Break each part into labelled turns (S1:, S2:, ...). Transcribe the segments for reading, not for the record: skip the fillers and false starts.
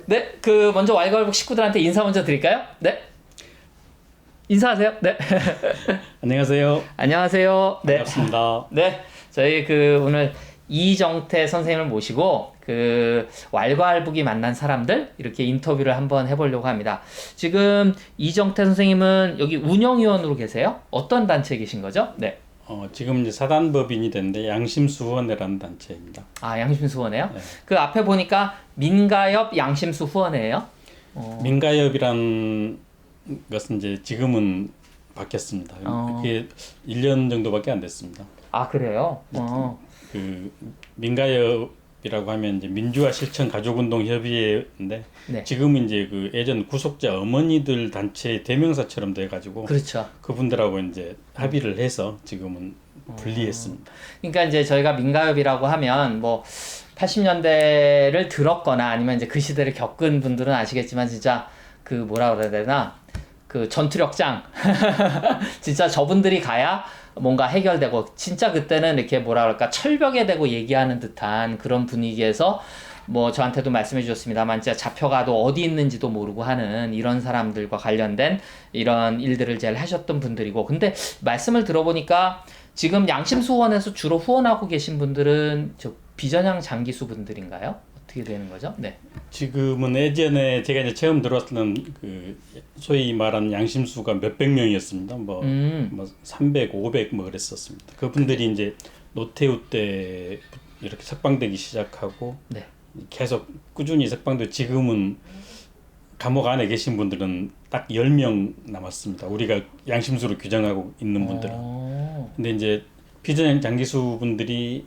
S1: 네, 먼저 왈가왈부 식구들한테 인사 먼저 드릴까요? 네. 인사하세요. 네.
S2: 안녕하세요.
S1: 안녕하세요. 네.
S2: 반갑습니다.
S1: 네. 저희 오늘 이정태 선생님을 모시고 왈가왈부기 만난 사람들 이렇게 인터뷰를 한번 해보려고 합니다. 지금 이정태 선생님은 여기 운영위원으로 계세요? 어떤 단체에 계신 거죠? 네.
S2: 지금 이제 사단법인이 됐는데 양심수원회라는 단체입니다.
S1: 아, 양심수원회요?
S2: 네.
S1: 그 앞에 보니까 민가협 양심수후원회예요?
S2: 민가협이란 것은 이제 지금은 바뀌었습니다. 그게 1년 정도밖에 안 됐습니다.
S1: 아, 그래요?
S2: 그 민가협이라고 하면 이제 민주화 실천 가족운동 협의회인데
S1: 네.
S2: 지금은 이제 그 예전 구속자 어머니들 단체 대명사처럼 돼가지고
S1: 그렇죠.
S2: 그분들하고 이제 합의를 해서 지금은 분리했습니다.
S1: 그러니까 이제 저희가 민가협이라고 하면 뭐 80년대를 들었거나 아니면 이제 그 시대를 겪은 분들은 아시겠지만 진짜 뭐라 그래야 되나 전투력장 진짜 저분들이 가야 뭔가 해결되고 진짜 그때는 이렇게 뭐라 그럴까 철벽에 대고 얘기하는 듯한 그런 분위기에서 뭐 저한테도 말씀해 주셨습니다만 진짜 잡혀가도 어디 있는지도 모르고 하는 이런 사람들과 관련된 이런 일들을 제일 하셨던 분들이고 근데 말씀을 들어보니까 지금 양심수원에서 주로 후원하고 계신 분들은 저 비전향 장기수 분들인가요? 어떻게 되는 거죠? 네.
S2: 지금은 예전에 제가 이제 처음 들어왔을 때는 소위 말하는 양심수가 몇백 명이었습니다. 뭐 300, 500 뭐 그랬었습니다. 그분들이 이제 노태우 때 이렇게 석방되기 시작하고
S1: 네.
S2: 계속 꾸준히 석방돼 지금은 감옥 안에 계신 분들은 딱 10명 남았습니다. 우리가 양심수로 규정하고 있는 분들은. 근데 이제 비전향 장기수 분들이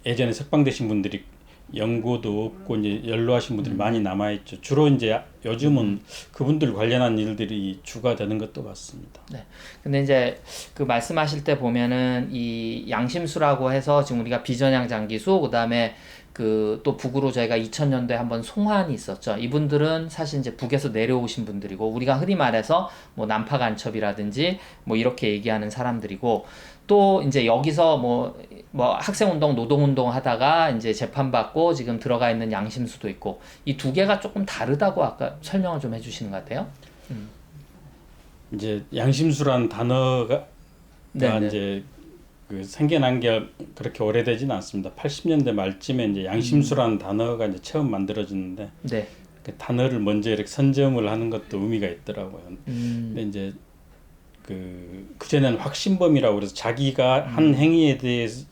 S2: 예전에 석방되신 분들이 연고도 없고 이제 연로하신 분들이 많이 남아있죠. 주로 이제 요즘은 그분들 관련한 일들이 주가 되는 것도 같습니다.
S1: 네. 근데 이제 말씀하실 때 보면은 이 양심수라고 해서 지금 우리가 비전향 장기수 그다음에 또 북으로 저희가 2000년도에 한번 송환이 있었죠. 이분들은 사실 이제 북에서 내려오신 분들이고 우리가 흔히 말해서 뭐 난파 간첩이라든지 뭐 이렇게 얘기하는 사람들이고 또 이제 여기서 뭐 학생운동, 노동운동 하다가 이제 재판받고 지금 들어가 있는 양심수도 있고 이 두 개가 조금 다르다고 아까 설명을 좀 해주시는 것 같아요.
S2: 이제 양심수라는 단어가
S1: 네네.
S2: 이제 생겨난 게 그렇게 오래되지는 않습니다. 80년대 말쯤에 이제 양심수라는 단어가 이제 처음 만들어졌는데
S1: 네.
S2: 그 단어를 먼저 이렇게 선점을 하는 것도 의미가 있더라고요. 근데 이제 그전에는 확신범이라고 그래서 자기가 한 행위에 대해서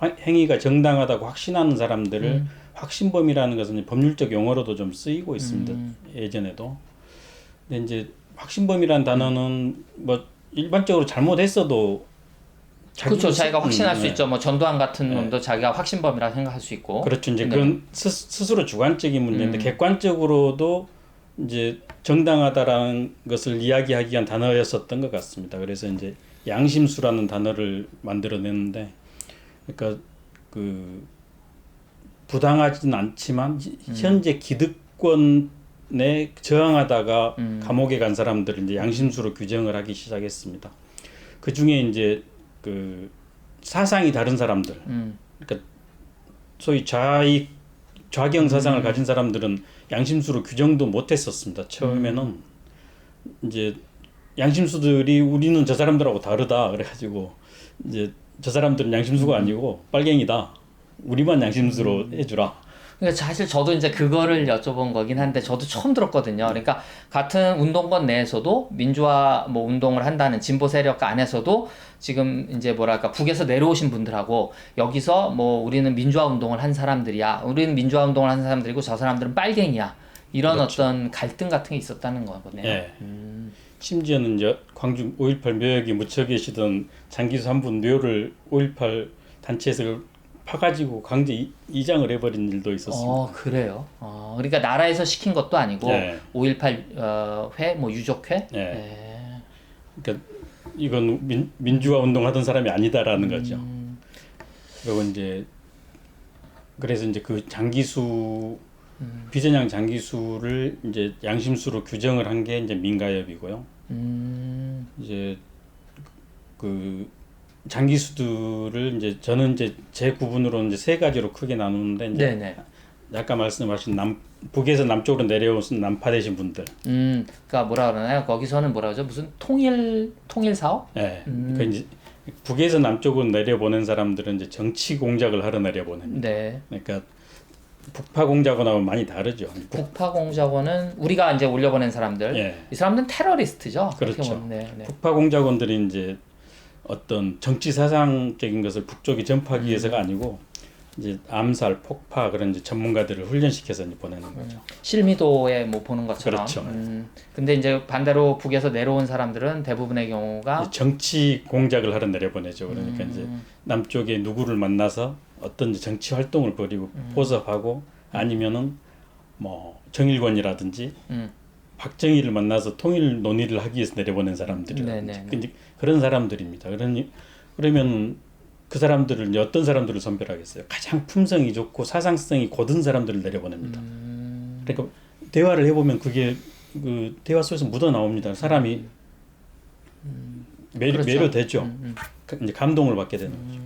S2: 행위가 정당하다고 확신하는 사람들을 확신범이라는 것은 이제 법률적 용어로도 좀 쓰이고 있습니다. 예전에도. 근데 이제 확신범이라는 단어는 뭐 일반적으로 잘못했어도
S1: 그렇죠. 자기가 확신할 수 있죠. 뭐 전두환 같은 놈도 자기가 확신범이라고 생각할 수 있고.
S2: 그렇죠. 이제 그런 스스로 주관적인 문제인데 객관적으로도 이제 정당하다라는 것을 이야기하기 위한 단어였었던 것 같습니다. 그래서 이제 양심수라는 단어를 만들어냈는데, 그러니까 부당하지는 않지만 현재 기득권에 저항하다가 감옥에 간 사람들을 이제 양심수로 규정을 하기 시작했습니다. 그 중에 이제 사상이 다른 사람들, 그러니까 소위 좌경 사상을 가진 사람들은 양심수로 규정도 못했었습니다. 처음에는 이제 양심수들이 우리는 저 사람들하고 다르다 그래가지고 이제 저 사람들은 양심수가 아니고 빨갱이다. 우리만 양심수로 해주라.
S1: 그러니까 사실 저도 이제 그거를 여쭤본 거긴 한데 저도 처음 들었거든요. 그러니까 같은 운동권 내에서도 민주화 뭐 운동을 한다는 진보 세력 안에서도 지금 이제 뭐랄까 북에서 내려오신 분들하고 여기서 뭐 우리는 민주화 운동을 한 사람들이야. 우리는 민주화 운동을 한 사람들이고 저 사람들은 빨갱이야. 이런
S2: 그렇죠.
S1: 어떤 갈등 같은 게 있었다는 거거든요.
S2: 예. 심지어는 이제 광주 5.18 묘역에 묻혀 계시던 장기수 한 분 묘를 5.18 단체에서 파가지고 강제 이장을 해버린 일도 있었습니다.
S1: 그래요? 그러니까 나라에서 시킨 것도 아니고
S2: 네.
S1: 5.18 회, 뭐 유족회?
S2: 네. 그러니까 이건 민주화 운동하던 사람이 아니다라는 거죠. 그리고 이제 그래서 이제 그 장기수 비전향 장기수를 이제 양심수로 규정을 한 게 이제 민가협이고요. 이제 그 장기수들을 이제 저는 이제 제 구분으로 이제 세 가지로 크게 나누는데 이제
S1: 네네.
S2: 아까 말씀하신 북에서 남쪽으로 내려오신 남파되신 분들.
S1: 그러니까 뭐라 그러나요? 거기서는 뭐라 그러죠? 무슨 통일 사업?
S2: 네. 그 이제 북에서 남쪽으로 내려보낸 사람들은 이제 정치 공작을 하러 내려보냅니다.
S1: 네.
S2: 그러니까 북파 공작원하고 많이 다르죠.
S1: 북파 공작원은 우리가 이제 올려보낸 사람들.
S2: 예.
S1: 이 사람들은 테러리스트죠. 그렇게
S2: 그렇죠.
S1: 보면. 네, 네.
S2: 북파 공작원들이 이제 어떤 정치 사상적인 것을 북쪽에 전파하기 위해서가 아니고 이제 암살, 폭파 그런 이제 전문가들을 훈련시켜서 이제 보내는 거죠.
S1: 실미도에 뭐 보는 것처럼.
S2: 그렇죠.
S1: 근데 이제 반대로 북에서 내려온 사람들은 대부분의 경우가
S2: 정치 공작을 하러 내려보내죠. 그러니까 이제 남쪽에 누구를 만나서 어떤 이제 정치 활동을 벌이고 포섭하고 아니면은 뭐 정일권이라든지 박정희를 만나서 통일 논의를 하기 위해서 내려보낸 사람들이라든지 근데 그런 사람들입니다. 그러면 그 사람들을 이제 어떤 사람들을 선별하겠어요? 가장 품성이 좋고 사상성이 고든 사람들을 내려보냅니다. 그러니까 대화를 해보면 그게 그 대화 속에서 묻어 나옵니다. 사람이
S1: 그렇죠.
S2: 매료되죠. 이제 감동을 받게 되는 거죠.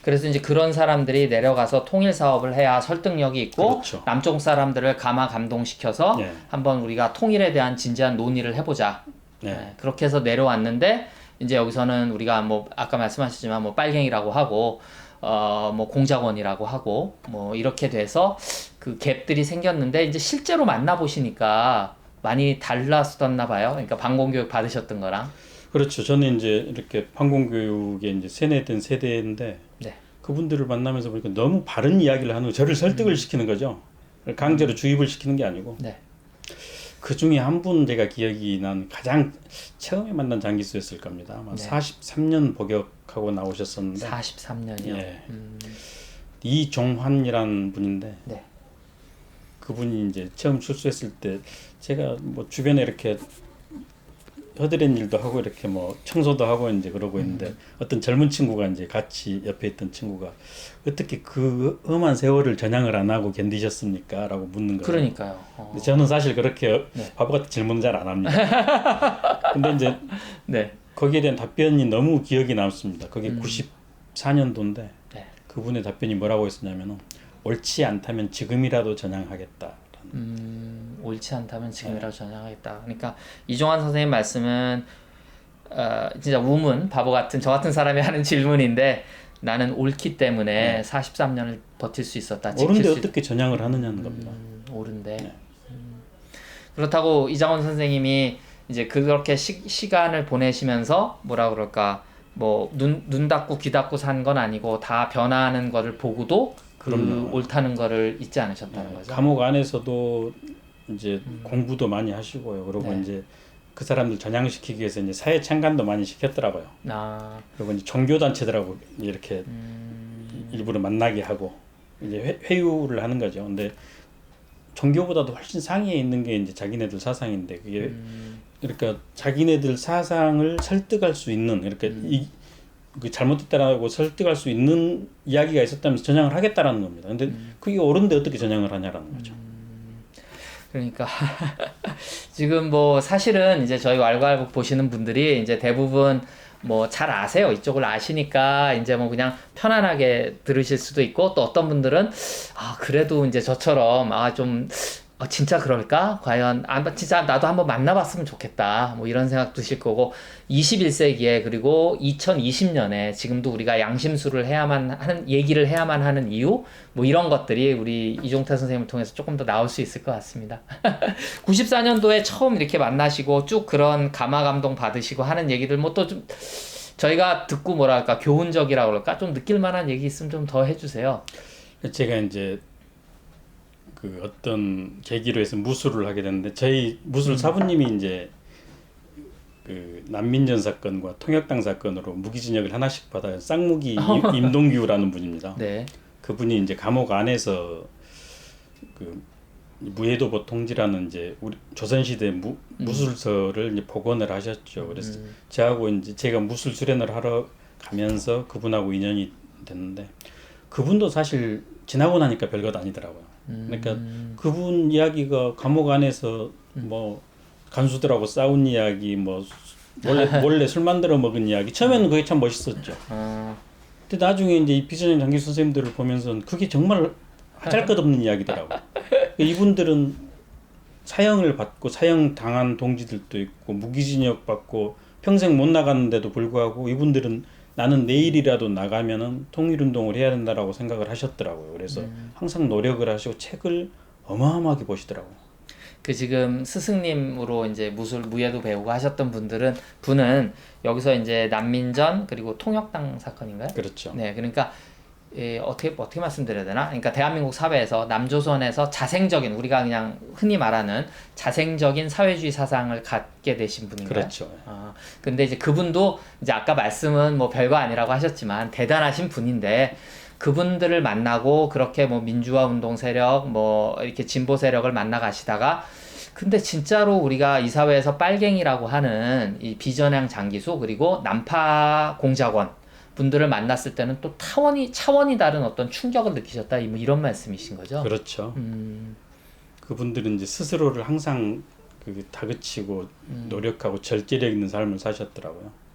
S1: 그래서 이제 그런 사람들이 내려가서 통일 사업을 해야 설득력이 있고
S2: 그렇죠.
S1: 남쪽 사람들을 감동시켜서
S2: 네.
S1: 한번 우리가 통일에 대한 진지한 논의를 해보자.
S2: 네.
S1: 네, 그렇게 해서 내려왔는데 이제 여기서는 우리가 뭐 아까 말씀하셨지만 뭐 빨갱이라고 하고 뭐 공작원이라고 하고 뭐 이렇게 돼서 그 갭들이 생겼는데 이제 실제로 만나보시니까 많이 달랐었나 봐요. 그러니까 방공교육 받으셨던 거랑.
S2: 그렇죠. 저는 이제 이렇게 판공교육에 이제 세뇌된 세대인데
S1: 네.
S2: 그분들을 만나면서 보니까 너무 바른 이야기를 하는 저를 설득을 시키는 거죠. 강제로 주입을 시키는 게 아니고.
S1: 네.
S2: 그 중에 한 분 제가 기억이 난 가장 처음에 만난 장기수였을 겁니다. 아마
S1: 네.
S2: 43년 복역하고 나오셨었는데
S1: 43년이요.
S2: 예. 이종환이라는 분인데
S1: 네.
S2: 그분이 이제 처음 출소했을 때 제가 뭐 주변에 이렇게 허드렛 일도 하고 이렇게 뭐 청소도 하고 이제 그러고 있는데 어떤 젊은 친구가 이제 같이 옆에 있던 친구가 어떻게 그 험한 세월을 전향을 안 하고 견디셨습니까? 라고 묻는 거예요.
S1: 그러니까요.
S2: 근데 저는 사실 그렇게
S1: 네.
S2: 바보 같은 질문은 잘 안 합니다. 근데 이제
S1: 네.
S2: 거기에 대한 답변이 너무 기억이 남습니다. 그게 94년도인데
S1: 네.
S2: 그분의 답변이 뭐라고 했었냐면은 옳지 않다면 지금이라도 전향하겠다.
S1: 옳지 않다면 지금이라도 전향하겠다. 그러니까 이종환 선생님 말씀은 진짜 우문 바보 같은 저 같은 사람이 하는 질문인데 나는 옳기 때문에 43년을 버틸 수 있었다.
S2: 옳은데 어떻게 전향을 하느냐는 겁니다.
S1: 옳은데.
S2: 네.
S1: 그렇다고 이장원 선생님이 이제 그렇게 시간을 보내시면서 뭐라 그럴까 뭐 눈 닫고 귀 닫고 산 건 아니고 다 변화하는 거를 보고도 그 옳다는 거를 잊지 않으셨다는 거죠.
S2: 감옥 안에서도 이제 공부도 많이 하시고요. 그리고
S1: 네.
S2: 이제 그 사람들 전향시키기 위해서 이제 사회 참관도 많이 시켰더라고요. 그리고 이제 종교 단체들하고 이렇게 일부러 만나게 하고 이제 회유를 하는 거죠. 근데 종교보다도 훨씬 상위에 있는 게 이제 자기네들 사상인데 그게 그러니까 자기네들 사상을 설득할 수 있는 이렇게 그 잘못됐다라고 설득할 수 있는 이야기가 있었다면서 전향을 하겠다라는 겁니다. 근데 그게 옳은데 어떻게 전향을 하냐라는 거죠.
S1: 그러니까 지금 뭐 사실은 이제 저희 왈가왈부 보시는 분들이 이제 대부분 뭐 잘 아세요. 이쪽을 아시니까 이제 뭐 그냥 편안하게 들으실 수도 있고 또 어떤 분들은 그래도 이제 저처럼 좀 진짜 그럴까? 과연 진짜 나도 한번 만나봤으면 좋겠다. 뭐 이런 생각 드실 거고 21세기에 그리고 2020년에 지금도 우리가 양심수를 해야만 하는 얘기를 해야만 하는 이유 뭐 이런 것들이 우리 이종태 선생님을 통해서 조금 더 나올 수 있을 것 같습니다. 94년도에 처음 이렇게 만나시고 쭉 그런 감화 감동 받으시고 하는 얘기들 뭐 또 좀 저희가 듣고 뭐랄까 교훈적이라고 그럴까 좀 느낄 만한 얘기 있으면 좀 더 해주세요.
S2: 제가 이제 그 어떤 계기로 해서 무술을 하게 됐는데 저희 무술 사부님이 이제 그 난민전 사건과 통역당 사건으로 무기징역을 하나씩 받아요. 쌍무기 임동규라는 분입니다.
S1: 네.
S2: 그분이 이제 감옥 안에서 그 무해도보 통지라는 이제 우리 조선시대 무술서를 이제 복원을 하셨죠. 그래서 저하고 이제 제가 무술 수련을 하러 가면서 그분하고 인연이 됐는데 그분도 사실 지나고 나니까 별것 아니더라고요. 그러니까 그분 이야기가 감옥 안에서 뭐 간수들하고 싸운 이야기, 뭐 몰래 술 만들어 먹은 이야기. 처음에는 그게 참 멋있었죠. 근데 나중에 이제 이 비전형 장기 선생님들을 보면서 그게 정말 하잘것없는 이야기더라고. 이분들은 사형을 받고 사형 당한 동지들도 있고 무기징역 받고 평생 못 나갔는데도 불구하고 이분들은 나는 내일이라도 나가면은 통일운동을 해야 된다라고 생각을 하셨더라고요. 그래서 항상 노력을 하시고 책을 어마어마하게 보시더라고요.
S1: 그 지금 스승님으로 이제 무예도 배우고 하셨던 분은 여기서 이제 난민전 그리고 통역당 사건인가요?
S2: 그렇죠.
S1: 네, 그러니까 어떻게 말씀드려야 되나? 그러니까 대한민국 사회에서 남조선에서 자생적인 우리가 그냥 흔히 말하는 자생적인 사회주의 사상을 갖게 되신 분인가요?
S2: 그렇죠.
S1: 근데 이제 그분도 이제 아까 말씀은 뭐 별거 아니라고 하셨지만 대단하신 분인데 그분들을 만나고 그렇게 뭐 민주화 운동 세력 뭐 이렇게 진보 세력을 만나 가시다가 근데 진짜로 우리가 이 사회에서 빨갱이라고 하는 이 비전향 장기수 그리고 난파 공작원 분들을 만났을 때는 또 차원이 다른 어떤 충격을 느끼셨다 뭐 이런 말씀이신 거죠?
S2: 그렇죠. 그분들은 이제 스스로를 항상 다그치고 노력하고 절제력 있는 삶을 사셨더라고요.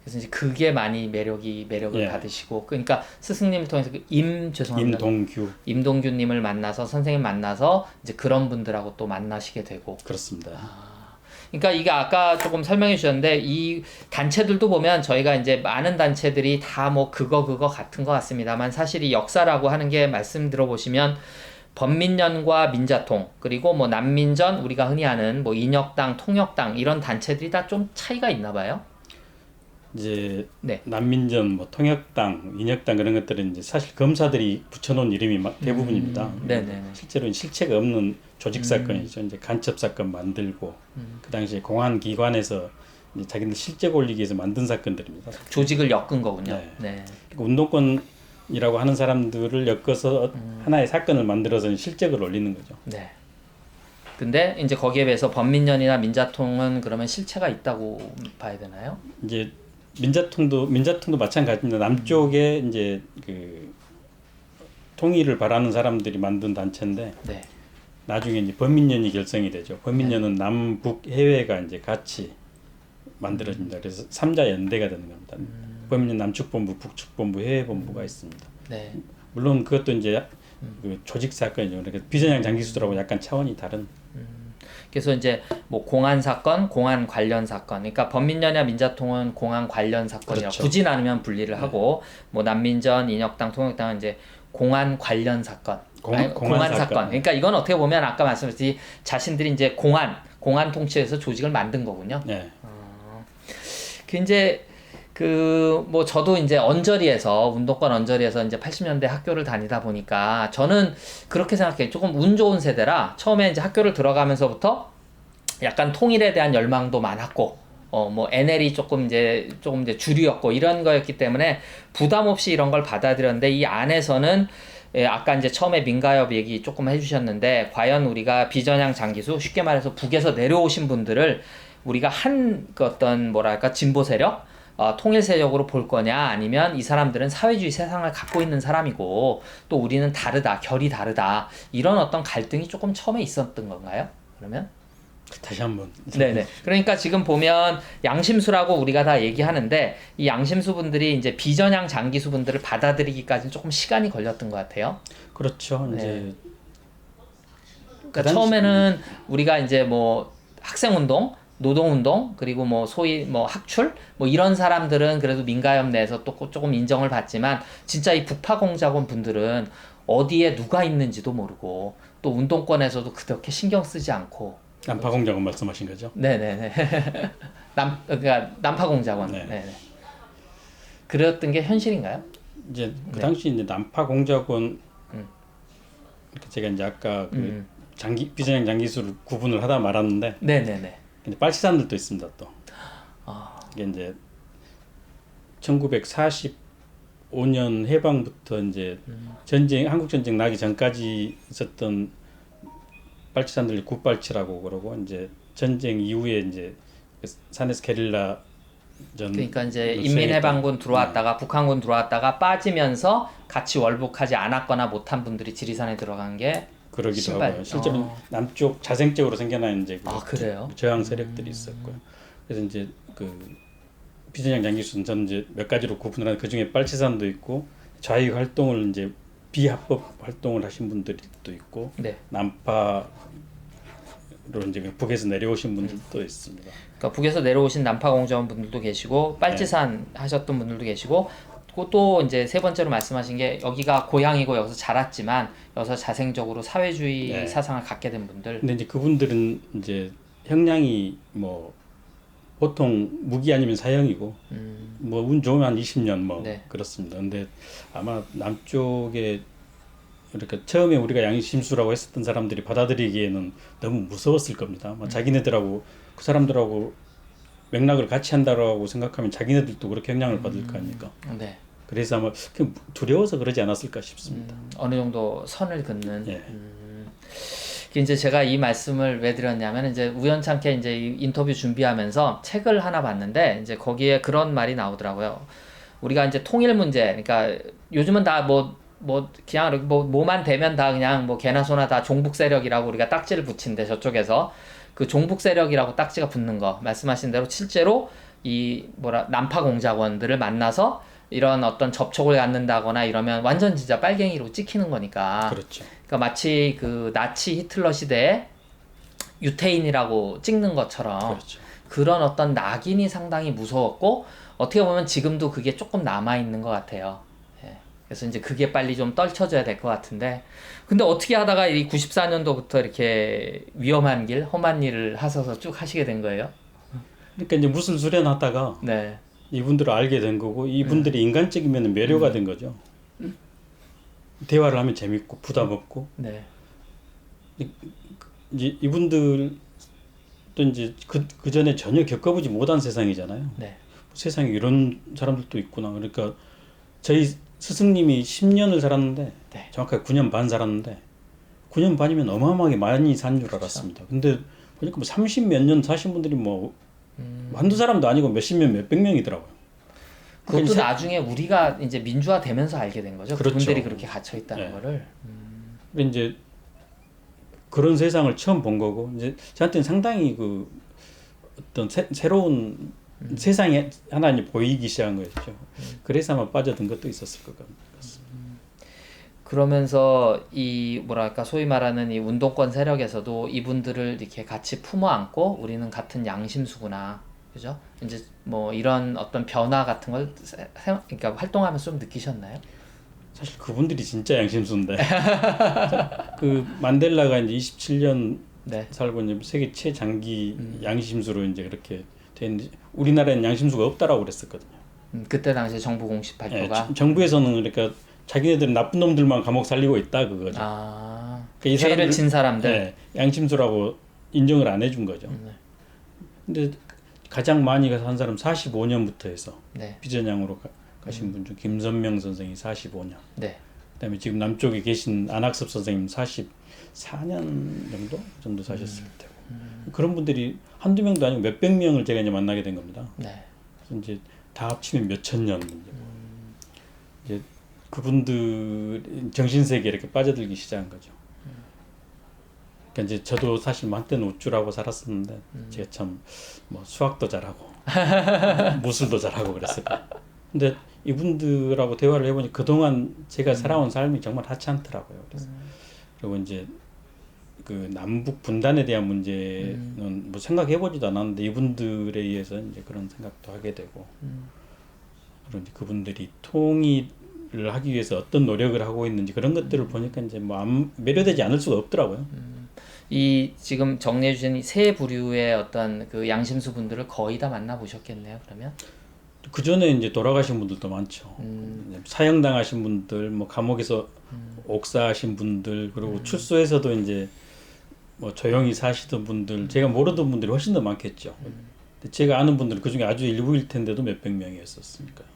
S1: 그래서 이제 그게 많이 매력을
S2: 예.
S1: 받으시고 그러니까 스승님을 통해서 죄송합니다. 임동규님을 만나서 선생님 만나서 이제 그런 분들하고 또 만나시게 되고
S2: 그렇습니다.
S1: 그러니까 이게 아까 조금 설명해 주셨는데 이 단체들도 보면 저희가 이제 많은 단체들이 다 뭐 그거 같은 것 같습니다만 사실 이 역사라고 하는 게 말씀 들어보시면 범민련과 민자통 그리고 뭐 난민전 우리가 흔히 아는 뭐 인혁당, 통역당 이런 단체들이 다 좀 차이가 있나 봐요.
S2: 이제
S1: 네.
S2: 난민전, 뭐 통역당, 인혁당 그런 것들은 이제 사실 검사들이 붙여놓은 이름이 대부분입니다.
S1: 네네.
S2: 실제로 실체가 없는 조직 사건이죠. 이제 간첩 사건 만들고 그 당시에 공안 기관에서 이제 자기들 실제 올리기 위해서 만든 사건들입니다.
S1: 조직을 엮은 거군요.
S2: 네.
S1: 네.
S2: 그러니까 운동권이라고 하는 사람들을 엮어서 하나의 사건을 만들어서 실적을 올리는 거죠.
S1: 네. 근데 이제 거기에 비해서 범민련이나 민자통은 그러면 실체가 있다고 봐야 되나요?
S2: 이제 민자통도 마찬가지입니다. 남쪽에 이제 그 통일을 바라는 사람들이 만든 단체인데
S1: 네.
S2: 나중에 이제 범민련이 결성이 되죠. 범민련은 남북 해외가 이제 같이 만들어집니다. 그래서 3자 연대가 되는 겁니다. 범민련 남측본부, 북측본부, 해외본부가 있습니다.
S1: 네.
S2: 물론 그것도 이제 그 조직 사건이죠. 그러니까 비전향 장기수들하고 약간 차원이 다른.
S1: 그래서 이제 뭐 공안 사건, 공안 관련 사건. 그러니까 범민련이나 민자통은 공안 관련 사건이라
S2: 그렇죠.
S1: 굳이 나누면 분리를 하고 뭐 난민전, 인혁당, 통역당은 이제 공안 관련 사건. 공안 사건. 그러니까 이건 어떻게 보면 아까 말씀드렸듯이 자신들이 이제 공안 통치에서 조직을 만든 거군요.
S2: 네.
S1: 그 이제 뭐 저도 이제 운동권 언저리에서 이제 80년대 학교를 다니다 보니까 저는 그렇게 생각해요. 조금 운 좋은 세대라 처음에 이제 학교를 들어가면서부터 약간 통일에 대한 열망도 많았고 뭐 NL이 조금 이제 주류였고 이런 거였기 때문에 부담 없이 이런 걸 받아들였는데 이 안에서는 아까 이제 처음에 민가협 얘기 조금 해주셨는데 과연 우리가 비전향 장기수 쉽게 말해서 북에서 내려오신 분들을 우리가 그 어떤 뭐랄까 진보 세력 통일 세력으로 볼 거냐 아니면 이 사람들은 사회주의 세상을 갖고 있는 사람이고 또 우리는 다르다 결이 다르다 이런 어떤 갈등이 조금 처음에 있었던 건가요? 그러면?
S2: 다시 한번.
S1: 네네. 그러니까 지금 보면 양심수라고 우리가 다 얘기하는데 이 양심수 분들이 이제 비전향 장기수 분들을 받아들이기까지는 조금 시간이 걸렸던 것 같아요.
S2: 그렇죠. 이제
S1: 네. 그러니까 처음에는 우리가 이제 뭐 학생운동 노동운동 그리고 뭐 소위 뭐 학출 뭐 이런 사람들은 그래도 민가협 내에서 또 조금 인정을 받지만 진짜 이 북파공작원 분들은 어디에 누가 있는지도 모르고 또 운동권에서도 그렇게 신경 쓰지 않고
S2: 난파공작원 말씀하신 거죠?
S1: 네네네 그러니까 난파공작원
S2: 네.
S1: 네네. 그랬던 게 현실인가요?
S2: 이제 그 당시 이제 난파공작원 제가 이제 아까 그 비전향 장기수를 구분을 하다 말았는데
S1: 네네네.
S2: 빨치산들도 있습니다 또. 이게 이제 1945년 해방부터 이제 한국 전쟁 나기 전까지 있었던 빨치산들이 굿빨치라고 그러고 이제 전쟁 이후에 이제 산에서 게릴라 전
S1: 그러니까 이제 인민해방군 들어왔다가 북한군 들어왔다가 빠지면서 같이 월북하지 않았거나 못한 분들이 지리산에 들어간 게
S2: 그러기도 하고요. 실제로 남쪽 자생적으로 생겨난 이제
S1: 그래요?
S2: 저항 세력들이 있었고요. 그래서 이제 그 비전형 장기수는 저는 이제 몇 가지로 구분을 하는 그 중에 빨치산도 있고 좌익 활동을 이제 비합법 활동을 하신 분들도 있고
S1: 네.
S2: 난파로 이제 북에서 내려오신 분들도 있습니다.
S1: 그러니까 북에서 내려오신 난파 공무원 분들도 계시고 빨치산 하셨던 분들도 계시고 또 이제 세 번째로 말씀하신 게 여기가 고향이고 여기서 자랐지만 여기서 자생적으로 사회주의
S2: 네.
S1: 사상을 갖게 된 분들.
S2: 근데 이제 그분들은 이제 형량이 뭐 보통 무기 아니면 사형이고 뭐 운 좋으면 한 20년 뭐
S1: 네.
S2: 그렇습니다. 근데 아마 남쪽에 이렇게 처음에 우리가 양심수라고 했었던 사람들이 받아들이기에는 너무 무서웠을 겁니다. 아마 자기네들하고 그 사람들하고 맥락을 같이 한다고 생각하면 자기네들도 그렇게 형량을 받을 거 아닙니까?
S1: 네.
S2: 그래서 아마 그냥 두려워서 그러지 않았을까 싶습니다.
S1: 어느 정도 선을 긋는.
S2: 예.
S1: 이제 제가 이 말씀을 왜 드렸냐면 이제 우연찮게 이제 이 인터뷰 준비하면서 책을 하나 봤는데 이제 거기에 그런 말이 나오더라고요. 우리가 이제 통일 문제, 그러니까 요즘은 다 그냥 뭐만 되면 다 그냥 뭐 개나 소나 다 종북 세력이라고 우리가 딱지를 붙인데 저쪽에서 그 종북 세력이라고 딱지가 붙는 거 말씀하신 대로 실제로 이 난파 공작원들을 만나서 이런 어떤 접촉을 갖는다거나 이러면 완전 진짜 빨갱이로 찍히는 거니까.
S2: 그렇죠.
S1: 그러니까 마치 그 나치 히틀러 시대에 유태인이라고 찍는 것처럼
S2: 그렇죠.
S1: 그런 어떤 낙인이 상당히 무서웠고 어떻게 보면 지금도 그게 조금 남아 있는 것 같아요. 예. 그래서 이제 그게 빨리 좀 떨쳐져야 될 것 같은데 근데 어떻게 하다가 이 94년도부터 이렇게 위험한 길, 험한 일을 하셔서 쭉 하시게 된 거예요?
S2: 그러니까 이제 무술 수련하다가
S1: 네.
S2: 이분들을 알게 된 거고 이분들이 인간적이면 매료가 된 거죠. 대화를 하면 재밌고 부담 없고
S1: 네.
S2: 이제 이분들도 이제 그 전에 전혀 겪어보지 못한 세상이잖아요.
S1: 네.
S2: 세상에 이런 사람들도 있구나. 그러니까 저희 스승님이 10년을 살았는데
S1: 네.
S2: 정확하게 9년 반 살았는데 9년 반이면 어마어마하게 많이 산 줄 알았습니다. 근데 보니까 뭐 30 몇 년 사신 분들이 뭐 한두 사람도 아니고 몇십 명, 몇백 명이더라고요.
S1: 그것도
S2: 그러니까
S1: 나중에 우리가 이제 민주화 되면서 알게 된 거죠.
S2: 그렇죠.
S1: 그분들이 그렇게 갇혀 있다는
S2: 네.
S1: 거를.
S2: 근데 이제 그런 세상을 처음 본 거고 이제 저한테는 상당히 그 어떤 새로운 세상이 하나 이제 보이기 시작한 거였죠. 그래서 아마 빠져든 것도 있었을 것 같습니다.
S1: 그러면서 이 뭐랄까 소위 말하는 이 운동권 세력에서도 이분들을 이렇게 같이 품어 안고 우리는 같은 양심수구나. 그죠? 이제 뭐 이런 어떤 변화 같은 걸 그러니까 활동하면서 좀 느끼셨나요?
S2: 사실 그분들이 진짜 양심수인데 그 만델라가 이제 27년
S1: 네.
S2: 살고 이제 세계 최장기 양심수로 이제 그렇게 됐는데 우리나라에는 양심수가 없다라고 그랬었거든요.
S1: 그때 당시에 정부 공식 발표가
S2: 정부에서는 그러니까 자기네들은 나쁜 놈들만 감옥 살리고 있다 그거죠. 그러니까 이
S1: 죄를 진 사람들.
S2: 양심수라고 인정을 안 해준 거죠.
S1: 네.
S2: 근데 가장 많이 산 사람 45년부터 해서
S1: 네.
S2: 비전향으로 가신 분 중 김선명 선생이 45년.
S1: 네.
S2: 그다음에 지금 남쪽에 계신 안학섭 선생님 44년 정도 사셨을 테고 그런 분들이 한두 명도 아니고 몇백 명을 제가 이제 만나게 된 겁니다.
S1: 네.
S2: 그래서 이제 다 합치면 몇천 년 이제 그분들 정신세계에 이렇게 빠져들기 시작한 거죠. 그러니까 이제 저도 사실 한때는 우쭐하고 살았었는데 제가 참 뭐 수학도 잘하고 무술도 잘하고 그랬어요. 근데 이분들하고 대화를 해보니 그동안 제가 살아온 삶이 정말 하찮더라고요. 그래서 그리고 이제 그 남북 분단에 대한 문제는 뭐 생각해보지도 않았는데 이분들에 의해서 이제 그런 생각도 하게 되고 그리고 이제 그분들이 통일을 하기 위해서 어떤 노력을 하고 있는지 그런 것들을 보니까 이제 뭐 매료되지 않을 수가 없더라고요.
S1: 이 지금 정리해 주신 세 부류의 어떤 그 양심수 분들을 거의 다 만나 보셨겠네요. 그러면
S2: 그 전에 이제 돌아가신 분들도 많죠. 사형당하신 분들, 뭐 감옥에서 옥사하신 분들, 그리고 출소해서도 이제 뭐 조용히 사시던 분들, 제가 모르던 분들이 훨씬 더 많겠죠. 근데 제가 아는 분들은 그 중에 아주 일부일 텐데도 몇백 명이었었으니까요.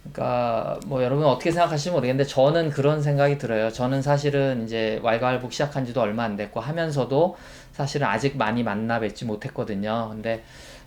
S1: 그러니까 뭐 여러분 어떻게 생각하실지 모르겠는데 저는 그런 생각이 들어요. 저는 사실은 이제 왈가왈부 시작한 지도 얼마 안 됐고 하면서도 사실은 아직 많이 만나 뵙지 못했거든요. 근데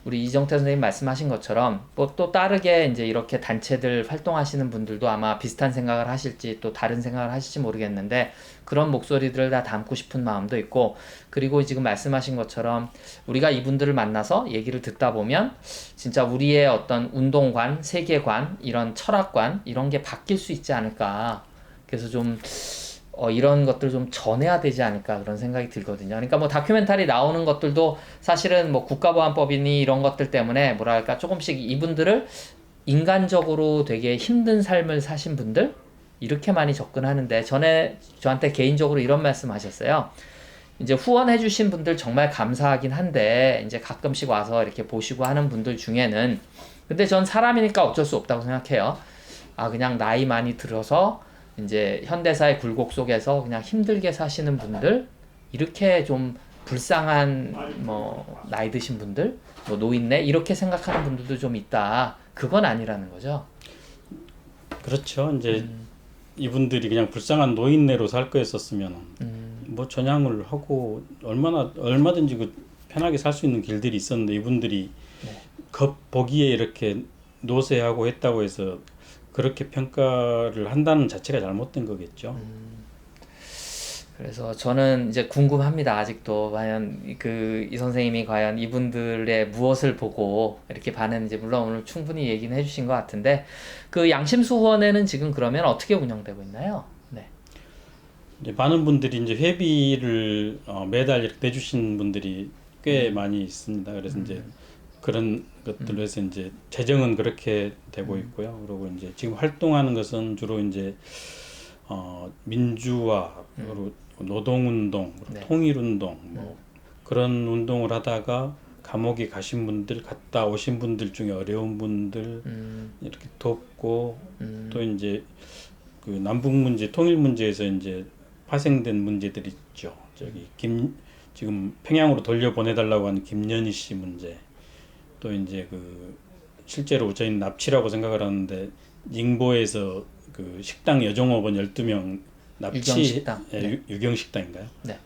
S1: 우리 이정태 선생님 말씀하신 것처럼 뭐 또 다르게 이제 이렇게 단체들 활동하시는 분들도 아마 비슷한 생각을 하실지 또 다른 생각을 하실지 모르겠는데 그런 목소리들을 다 담고 싶은 마음도 있고 그리고 지금 말씀하신 것처럼 우리가 이분들을 만나서 얘기를 듣다 보면 진짜 우리의 어떤 운동관, 세계관, 이런 철학관 이런 게 바뀔 수 있지 않을까. 그래서 좀 이런 것들 좀 전해야 되지 않을까 그런 생각이 들거든요. 그러니까 뭐 다큐멘터리 나오는 것들도 사실은 뭐 국가보안법이니 이런 것들 때문에 뭐랄까 조금씩 이분들을 인간적으로 되게 힘든 삶을 사신 분들 이렇게 많이 접근하는데 전에 저한테 개인적으로 이런 말씀 하셨어요. 이제 후원해 주신 분들 정말 감사하긴 한데 이제 가끔씩 와서 이렇게 보시고 하는 분들 중에는 근데 전 사람이니까 어쩔 수 없다고 생각해요. 그냥 나이 많이 들어서 이제 현대사의 굴곡 속에서 그냥 힘들게 사시는 분들 이렇게 좀 불쌍한 뭐 나이 드신 분들 뭐 노인네 이렇게 생각하는 분들도 좀 있다. 그건 아니라는 거죠.
S2: 그렇죠. 이제 이분들이 그냥 불쌍한 노인네로 살 거였었으면 뭐 전향을 하고 얼마든지 그 편하게 살 수 있는 길들이 있었는데 이분들이 보기에 이렇게 노쇠하고 했다고 해서 그렇게 평가를 한다는 자체가 잘못된 거겠죠.
S1: 그래서 저는 이제 궁금합니다. 아직도 과연 이 선생님이 과연 이분들의 무엇을 보고 이렇게 반했는지 물론 오늘 충분히 얘기는 해주신 것 같은데 그 양심수 후원회는 지금 그러면 어떻게 운영되고 있나요? 네.
S2: 이제 많은 분들이 이제 회비를 매달 이렇게 내주신 분들이 꽤 많이 있습니다. 그래서 이제 그런 것들로 해서 이제 재정은 그렇게 되고 있고요. 그리고 이제 지금 활동하는 것은 주로 이제 민주화, 그리고 노동운동,
S1: 네.
S2: 통일운동, 뭐 그런 운동을 하다가 감옥에 가신 분들, 갔다 오신 분들 중에 어려운 분들 이렇게 돕고 또 이제 그 남북 문제, 통일 문제에서 이제 파생된 문제들 있죠. 지금 평양으로 돌려 보내달라고 하는 김연희 씨 문제. 또 이제 그 실제로 저희는 납치라고 생각을 하는데 닝보에서 그 식당 여종업원 12명
S1: 유경식당. 네.
S2: 유경식당인가요?
S1: 네.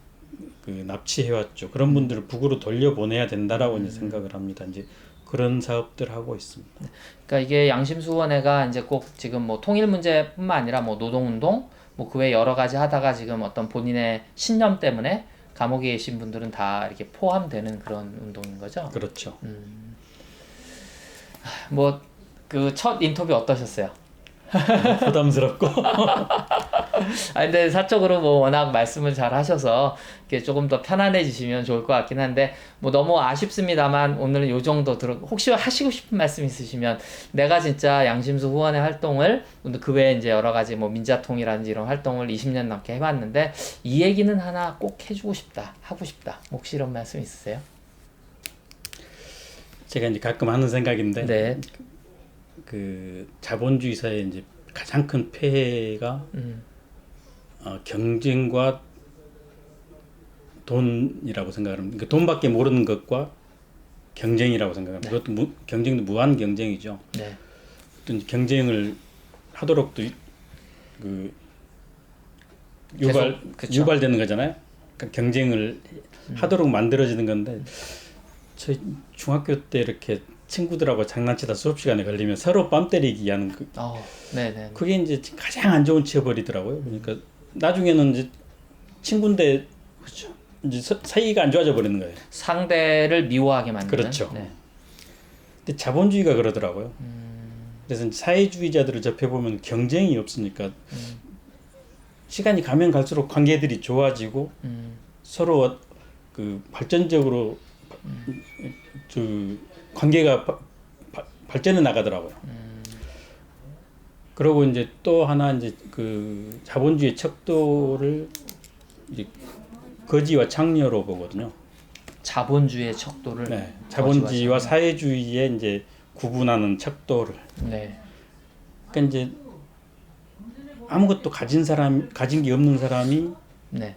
S2: 그 납치해왔죠. 그런 분들을 북으로 돌려보내야 된다라고 이제 생각을 합니다. 이제 그런 사업들 하고 있습니다.
S1: 그러니까 이게 양심수원회가 이제 꼭 지금 뭐 통일 문제뿐만 아니라 뭐 노동운동 뭐 그 외 여러 가지 하다가 지금 어떤 본인의 신념 때문에 감옥에 계신 분들은 다 이렇게 포함되는 그런 운동인 거죠.
S2: 그렇죠.
S1: 뭐 그 첫 인터뷰 어떠셨어요?
S2: 부담스럽고
S1: 근데 사적으로 뭐 워낙 말씀을 잘 하셔서 이게 조금 더 편안해지시면 좋을 것 같긴 한데 뭐 너무 아쉽습니다만 오늘은 요 정도 혹시 하시고 싶은 말씀 있으시면 내가 진짜 양심수 후원의 활동을 그 외에 이제 여러 가지 뭐 민자통이라든지 이런 활동을 20년 넘게 해봤는데 이 얘기는 하나 꼭 해주고 싶다 하고 싶다 혹시 이런 말씀 있으세요?
S2: 제가 이제 가끔 하는 생각인데
S1: 네.
S2: 그 자본주의 사회의 이제 가장 큰 폐해가 경쟁과 돈이라고 생각을 합니다. 그러니까 돈밖에 모르는 것과 경쟁이라고 생각합니다.
S1: 네.
S2: 그것도 경쟁도 무한 경쟁이죠.
S1: 네.
S2: 어떤 경쟁을 하도록 또 그 유발되는 거잖아요. 그러니까 경쟁을 하도록 만들어지는 건데 저희 중학교 때 이렇게 친구들하고 장난치다 수업 시간에 걸리면 서로 뺨 때리기 하는
S1: 네네.
S2: 그게 이제 가장 안 좋은 취업벌이더라고요. 그러니까 나중에는 이제 친구인데 그렇죠. 이제 사이가 안 좋아져 버리는 거예요.
S1: 상대를 미워하게 만드는.
S2: 그렇죠.
S1: 네.
S2: 근데 자본주의가 그러더라고요. 그래서 이제 사회주의자들을 접해보면 경쟁이 없으니까 시간이 가면 갈수록 관계들이 좋아지고 서로 그 발전적으로 그 관계가 발전해 나가더라고요. 그리고 이제 또 하나 이제 그 자본주의 척도를 이제 거지와 창녀로 보거든요.
S1: 자본주의의 척도를.
S2: 네, 자본주의와 사회주의의 이제 구분하는 척도를.
S1: 네.
S2: 그러니까 이제 아무것도 가진 게 없는 사람이
S1: 네.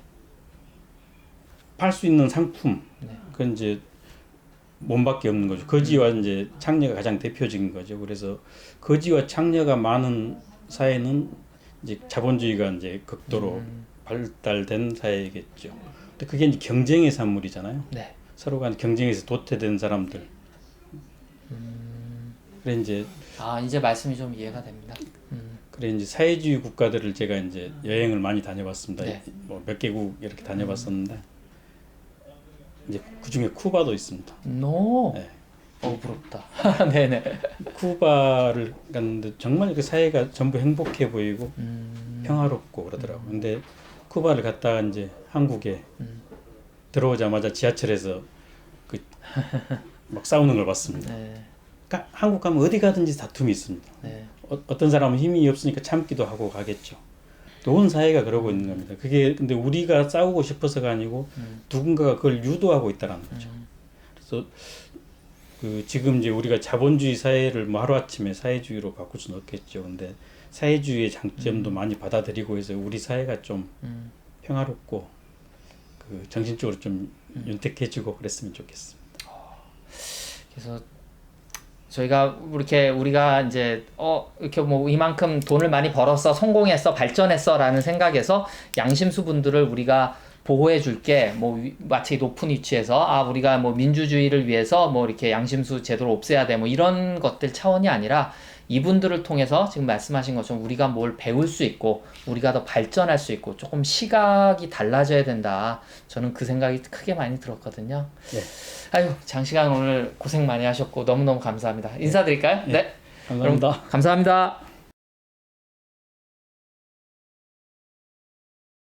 S2: 팔 수 있는 상품,
S1: 네.
S2: 그건 이제 몸밖에 없는 거죠. 거지와 이제 창녀가 가장 대표적인 거죠. 그래서 거지와 창녀가 많은 사회는 이제 자본주의가 이제 극도로 발달된 사회겠죠. 근데 그게 이제 경쟁의 산물이잖아요.
S1: 네.
S2: 서로 간 경쟁에서 도태된 사람들, 그래 이제
S1: 이제 말씀이 좀 이해가 됩니다.
S2: 그래 이제 사회주의 국가들을 제가 이제 여행을 많이 다녀봤습니다.
S1: 네.
S2: 뭐 몇 개국 이렇게 다녀봤었는데 이제 그 중에 쿠바도 있습니다.
S1: 노.
S2: 네.
S1: 부럽다. 네네.
S2: 쿠바를 갔는데 정말 그 사회가 전부 행복해 보이고 평화롭고 그러더라고요. 근데 쿠바를 갔다가 이제 한국에 들어오자마자 지하철에서 그 막 싸우는 걸 봤습니다.
S1: 네.
S2: 그러니까 한국 가면 어디 가든지 다툼이 있습니다.
S1: 네.
S2: 어떤 사람은 힘이 없으니까 참기도 하고 가겠죠. 또 온 사회가 그러고 있는 겁니다. 그게 근데 우리가 싸우고 싶어서가 아니고 누군가가 그걸 유도하고 있다라는 거죠. 그래서 그 지금 이제 우리가 자본주의 사회를 뭐 하루아침에 사회주의로 바꿀 수는 없겠죠. 근데 사회주의의 장점도 많이 받아들이고 해서 우리 사회가 좀 평화롭고 그 정신적으로 좀 윤택해지고 그랬으면 좋겠습니다.
S1: 그래서 저희가 이렇게 우리가 이제 이렇게 뭐 이만큼 돈을 많이 벌었어, 성공했어, 발전했어라는 생각에서 양심수 분들을 우리가 보호해 줄게, 뭐 마치 높은 위치에서 우리가 뭐 민주주의를 위해서 뭐 이렇게 양심수 제도를 없애야 돼, 뭐 이런 것들 차원이 아니라 이분들을 통해서 지금 말씀하신 것처럼 우리가 뭘 배울 수 있고 우리가 더 발전할 수 있고 조금 시각이 달라져야 된다. 저는 그 생각이 크게 많이 들었거든요.
S2: 네.
S1: 아유, 장시간 오늘 고생 많이 하셨고 너무너무 감사합니다. 인사드릴까요? 네.
S2: 감사합니다.
S1: 감사합니다.